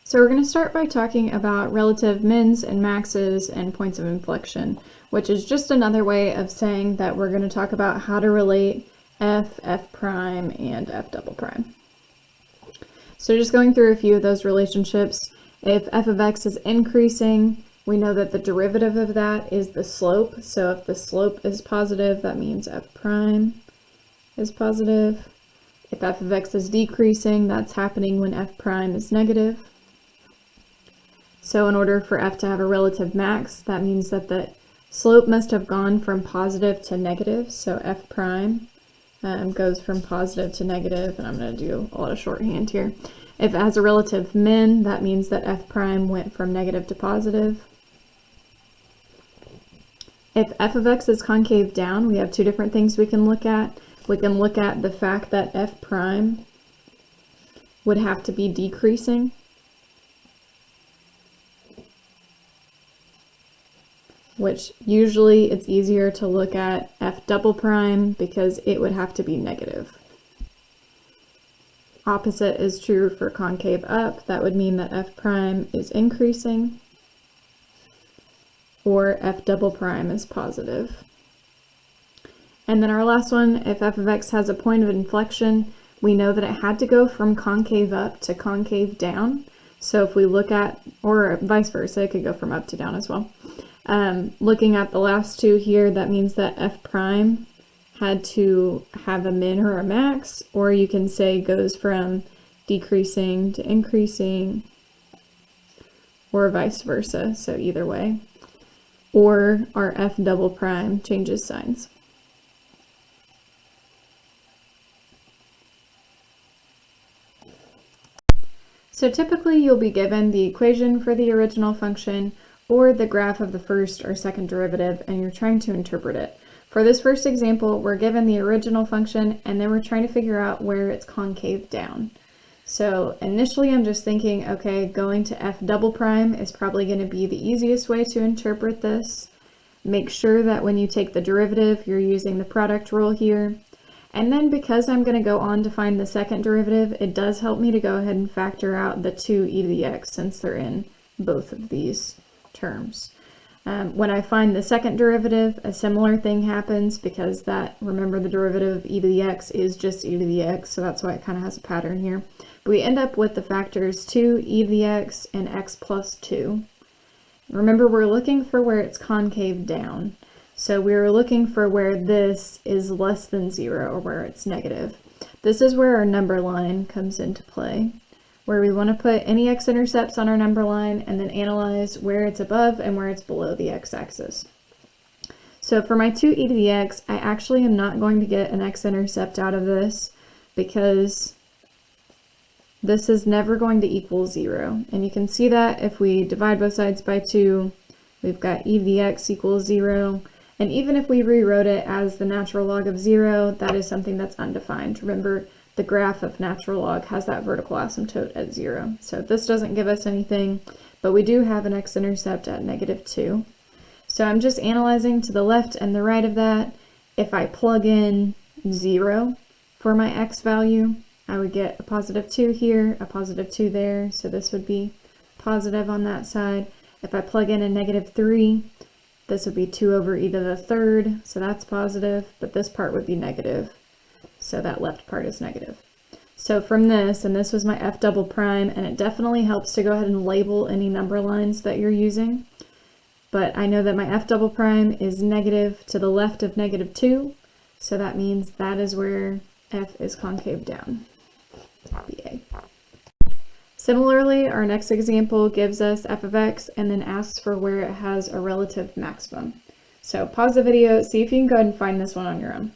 So we're going to start by talking about relative mins and maxes and points of inflection, which is just another way of saying that we're going to talk about how to relate f, f prime, and f double prime. So just going through a few of those relationships, if f of x is increasing, we know that the derivative of that is the slope. So if the slope is positive, that means f prime is positive. If f of x is decreasing, that's happening when f prime is negative. So in order for f to have a relative max, that means that the slope must have gone from positive to negative. So f prime goes from positive to negative, and I'm going to do a lot of shorthand here. If it has a relative min, that means that f prime went from negative to positive. If f of x is concave down, we have two different things we can look at. We can look at the fact that f prime would have to be decreasing. Which usually it's easier to look at f double prime because it would have to be negative. Opposite is true for concave up. That would mean that f prime is increasing, or f double prime is positive. And then our last one, if f of x has a point of inflection, we know that it had to go from concave up to concave down. So if we look at, or vice versa, it could go from up to down as well. Looking at the last two here, that means that f prime had to have a min or a max, or you can say goes from decreasing to increasing, or vice versa, so either way. Or our f double prime changes signs. So typically you'll be given the equation for the original function or the graph of the first or second derivative, and you're trying to interpret it. For this first example, we're given the original function, and then we're trying to figure out where it's concave down. So initially I'm just thinking, okay, going to f double prime is probably going to be the easiest way to interpret this. Make sure that when you take the derivative, you're using the product rule here. And then because I'm going to go on to find the second derivative, it does help me to go ahead and factor out the 2e to the x since they're in both of these terms. When I find the second derivative, a similar thing happens because that, remember, the derivative of e to the x is just e to the x, so that's why it kind of has a pattern here. But we end up with the factors 2e to the x and x plus 2. Remember, we're looking for where it's concave down. So we're looking for where this is less than 0 or where it's negative. This is where our number line comes into play, where we want to put any x-intercepts on our number line and then analyze where it's above and where it's below the x-axis. So for my 2e to the x, I actually am not going to get an x-intercept out of this because this is never going to equal 0. And you can see that if we divide both sides by 2, we've got e to the x equals 0. And even if we rewrote it as the natural log of 0, that is something that's undefined. Remember, the graph of natural log has that vertical asymptote at 0. So this doesn't give us anything, but we do have an x-intercept at -2. So I'm just analyzing to the left and the right of that. If I plug in 0 for my x value, I would get a +2 here, a +2 there, so this would be positive on that side. If I plug in a -3, this would be 2 over e to the third, so that's positive, but this part would be negative. So that left part is negative. So from this, and this was my f double prime, and it definitely helps to go ahead and label any number lines that you're using. But I know that my f double prime is negative to the left of -2, so that means that is where f is concave down. BA. Similarly, our next example gives us f of x and then asks for where it has a relative maximum. So pause the video, see if you can go ahead and find this one on your own.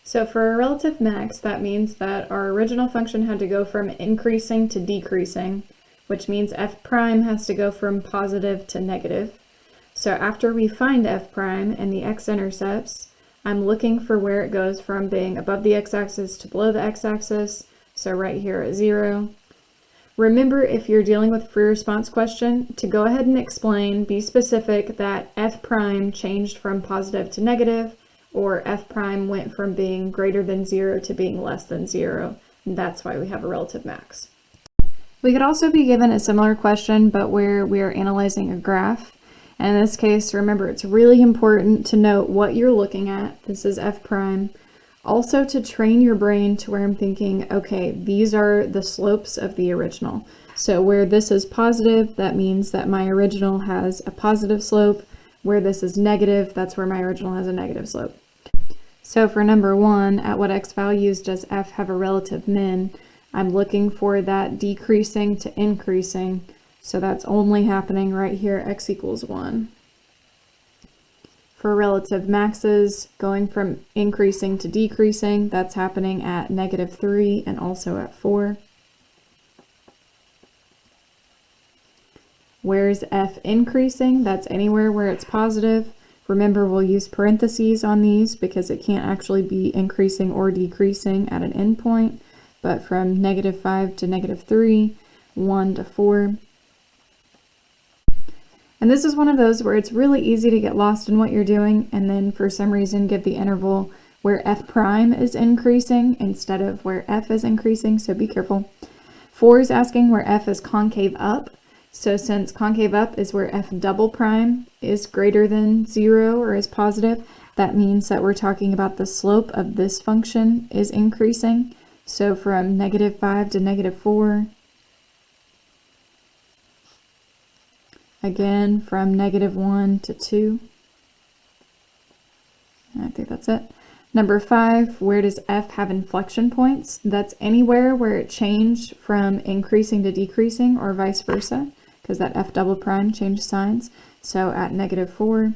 So for a relative max, that means that our original function had to go from increasing to decreasing, which means f prime has to go from positive to negative. So after we find f prime and the x-intercepts, I'm looking for where it goes from being above the x-axis to below the x-axis, so right here at 0. Remember, if you're dealing with a free response question, to go ahead and explain, be specific that f prime changed from positive to negative, or f prime went from being greater than 0 to being less than 0. That's why we have a relative max. We could also be given a similar question, but where we are analyzing a graph. And in this case, remember, it's really important to note what you're looking at. This is f prime. Also to train your brain to where I'm thinking, okay, these are the slopes of the original. So where this is positive, that means that my original has a positive slope. Where this is negative, that's where my original has a negative slope. So for number 1, at what x values does f have a relative min? I'm looking for that decreasing to increasing. So that's only happening right here, x equals 1. For relative maxes, going from increasing to decreasing, that's happening at -3 and also at 4. Where's f increasing? That's anywhere where it's positive. Remember, we'll use parentheses on these because it can't actually be increasing or decreasing at an endpoint. But from -5 to -3, 1 to 4. And this is one of those where it's really easy to get lost in what you're doing and then for some reason give the interval where f prime is increasing instead of where f is increasing, so be careful. 4 is asking where f is concave up. So since concave up is where f double prime is greater than 0 or is positive, that means that we're talking about the slope of this function is increasing. So from -5 to -4. Again, from -1 to 2. I think that's it. Number 5, where does f have inflection points? That's anywhere where it changed from increasing to decreasing or vice versa, because that f double prime changed signs. So at -4,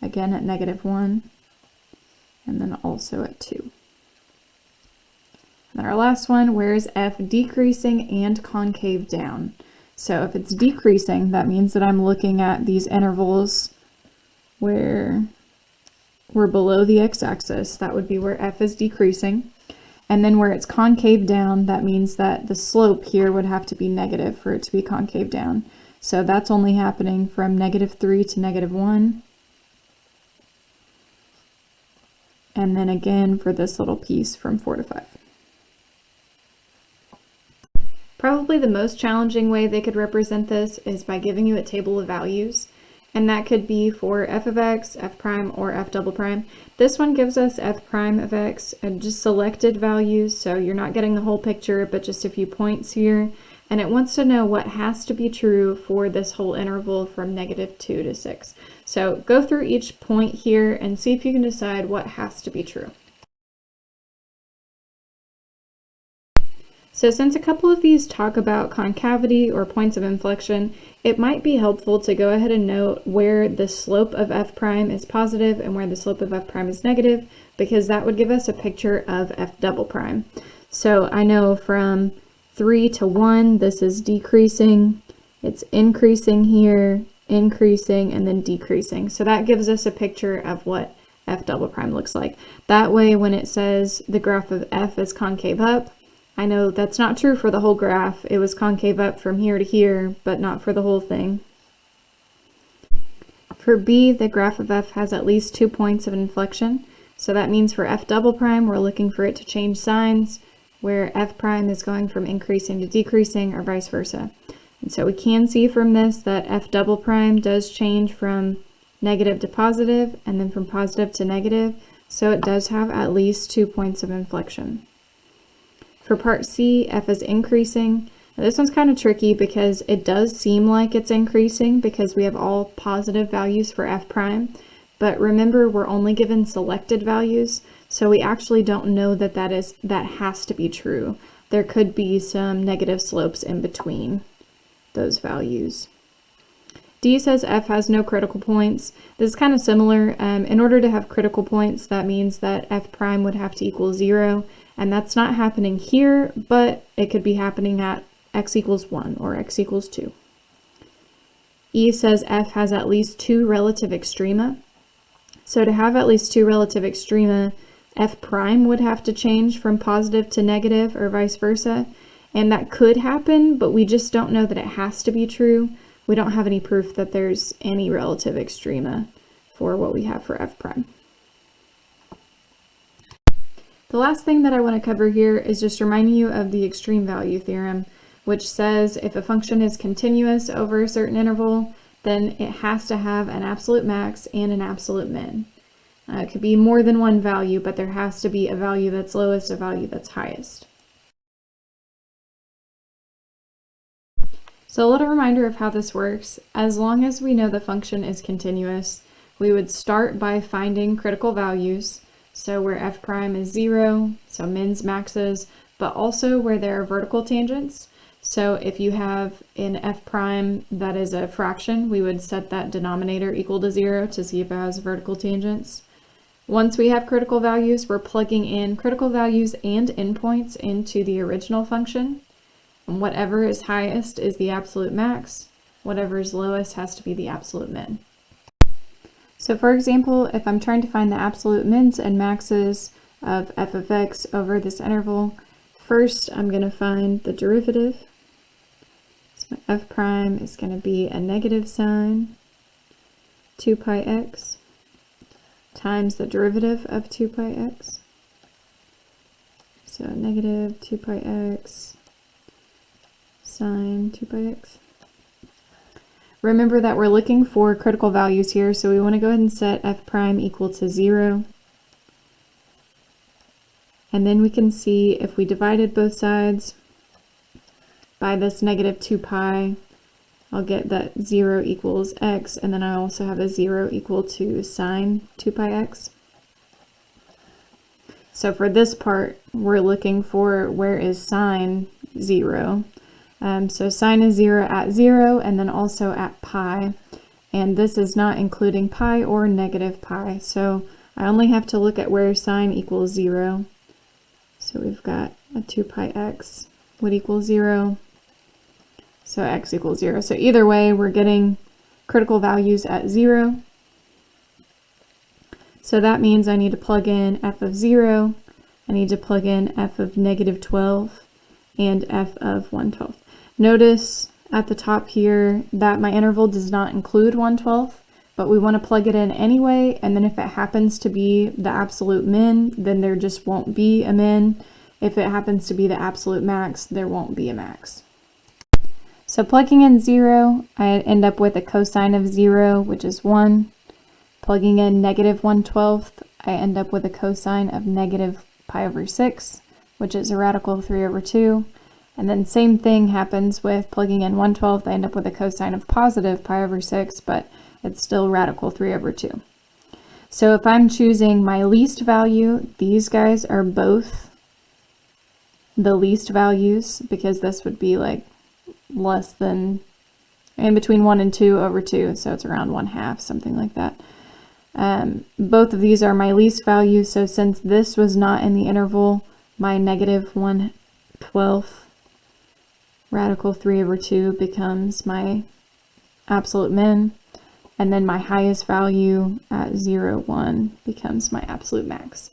again at -1, and then also at 2. And then our last one, where is f decreasing and concave down? So if it's decreasing, that means that I'm looking at these intervals where we're below the x-axis. That would be where f is decreasing. And then where it's concave down, that means that the slope here would have to be negative for it to be concave down. So that's only happening from -3 to -1. And then again for this little piece from 4 to 5. Probably the most challenging way they could represent this is by giving you a table of values, and that could be for f of x, f prime, or f double prime. This one gives us f prime of x and just selected values, so you're not getting the whole picture, but just a few points here, and it wants to know what has to be true for this whole interval from -2 to 6. So go through each point here and see if you can decide what has to be true. So since a couple of these talk about concavity or points of inflection, it might be helpful to go ahead and note where the slope of f prime is positive and where the slope of f prime is negative, because that would give us a picture of f double prime. So I know from 3 to 1, this is decreasing, it's increasing here, increasing, and then decreasing. So that gives us a picture of what f double prime looks like. That way, when it says the graph of f is concave up, I know that's not true for the whole graph. It was concave up from here to here, but not for the whole thing. For B, the graph of f has at least 2 points of inflection. So that means for f double prime, we're looking for it to change signs, where f prime is going from increasing to decreasing or vice versa. And so we can see from this that f double prime does change from negative to positive and then from positive to negative. So it does have at least 2 points of inflection. For part C, f is increasing. Now this one's kind of tricky because it does seem like it's increasing because we have all positive values for f prime, but remember we're only given selected values, so we actually don't know that that has to be true. There could be some negative slopes in between those values. D says f has no critical points. This is kind of similar. In order to have critical points, that means that f prime would have to equal 0. And that's not happening here, but it could be happening at x equals 1 or x equals 2. E says f has at least 2 relative extrema. So to have at least 2 relative extrema, f prime would have to change from positive to negative or vice versa. And that could happen, but we just don't know that it has to be true. We don't have any proof that there's any relative extrema for what we have for f prime. The the last thing that I want to cover here is just reminding you of the extreme value theorem, which says if a function is continuous over a certain interval, then it has to have an absolute max and an absolute min. It could be more than one value, but there has to be a value that's lowest, a value that's highest. So a little reminder of how this works. As long as we know the function is continuous, we would start by finding critical values. So where f prime is 0, so mins, maxes, but also where there are vertical tangents. So if you have an f prime that is a fraction, we would set that denominator equal to 0 to see if it has vertical tangents. Once we have critical values, we're plugging in critical values and endpoints into the original function. And whatever is highest is the absolute max. Whatever is lowest has to be the absolute min. So for example, if I'm trying to find the absolute mins and maxes of f of x over this interval, first I'm going to find the derivative. So my f prime is going to be a negative sign 2 pi x times the derivative of 2 pi x. So negative 2 pi x sine 2 pi x. Remember that we're looking for critical values here, so we want to go ahead and set f prime equal to 0. And then we can see if we divided both sides by this negative 2 pi, I'll get that 0 equals x, and then I also have a 0 equal to sine 2 pi x. So for this part, we're looking for where is sine 0. So sine is 0 at 0 and then also at pi, and this is not including pi or negative pi, so I only have to look at where sine equals 0. So we've got a 2 pi x would equal 0, so x equals 0. So either way, we're getting critical values at 0. So that means I need to plug in f of 0, I need to plug in f of negative 12, and f of 1/12. Notice at the top here that my interval does not include 1/12, but we want to plug it in anyway, and then if it happens to be the absolute min, then there just won't be a min. If it happens to be the absolute max, there won't be a max. So plugging in 0, I end up with a cosine of 0, which is 1. Plugging in negative 1/12, I end up with a cosine of negative pi over 6, which is a radical of 3 over 2. And then same thing happens with plugging in 1/12, I end up with a cosine of positive pi over 6, but it's still radical 3 over 2. So if I'm choosing my least value, these guys are both the least values, because this would be like less than, in between 1 and 2 over 2, so it's around 1/2, something like that. Both of these are my least value, so since this was not in the interval, my negative 1/12 radical 3 over 2 becomes my absolute min, and then my highest value at 0, 1 becomes my absolute max.